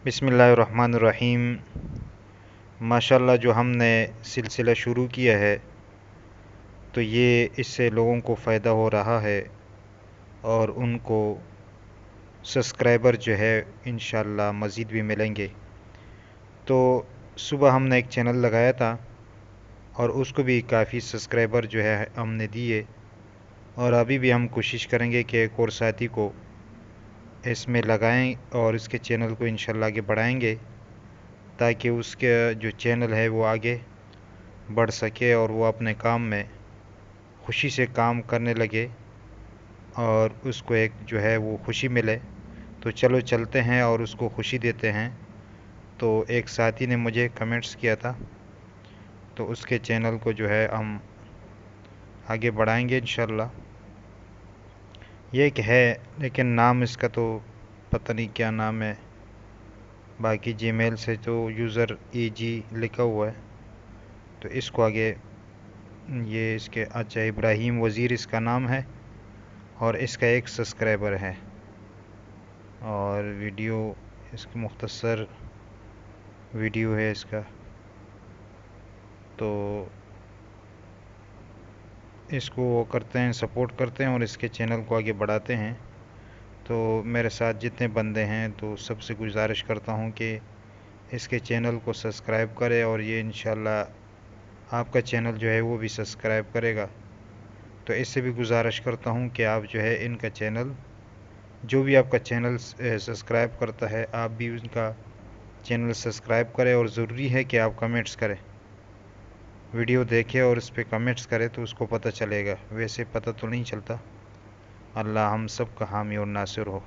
बिस्मिल्लाहिर्रहमानिर्रहीम। माशाल्लाह जो हमने सिलसिला शुरू किया है तो ये इससे लोगों को फ़ायदा हो रहा है और उनको सब्सक्राइबर जो है इंशाल्लाह मज़ीद भी मिलेंगे। तो सुबह हमने एक चैनल लगाया था और उसको भी काफ़ी सब्सक्राइबर जो है हमने दिए, और अभी भी हम कोशिश करेंगे कि एक और साथी को इसमें लगाएं और इसके चैनल को इंशाल्लाह आगे बढ़ाएंगे ताकि उसके जो चैनल है वो आगे बढ़ सके और वो अपने काम में खुशी से काम करने लगे और उसको एक जो है वो खुशी मिले। तो चलो चलते हैं और उसको खुशी देते हैं। तो एक साथी ने मुझे कमेंट्स किया था, तो उसके चैनल को जो है हम आगे बढ़ाएंगे इंशाल्लाह। ये एक है, लेकिन नाम इसका तो पता नहीं क्या नाम है। बाकी जीमेल से तो यूज़र EG लिखा हुआ है, तो इसको आगे ये इसके अच्छा इब्राहिम वज़ीर इसका नाम है और इसका एक सब्सक्राइबर है। और वीडियो इसका मुख्तसर वीडियो है इसका, तो इसको वो करते हैं, सपोर्ट करते हैं और इसके चैनल को आगे बढ़ाते हैं। तो मेरे साथ जितने बंदे हैं तो सबसे गुजारिश करता हूँ कि इसके चैनल को सब्सक्राइब करें और ये इंशाल्लाह आपका चैनल जो है वो भी सब्सक्राइब करेगा। तो इससे भी गुजारिश करता हूँ कि आप जो है इनका चैनल, जो भी आपका चैनल सब्सक्राइब करता है, आप भी उनका चैनल सब्सक्राइब करें। और ज़रूरी है कि आप कमेंट्स करें, वीडियो देखें और उस पर कमेंट्स करें तो उसको पता चलेगा, वैसे पता तो नहीं चलता। अल्लाह हम सब का हामी और नासिर हो।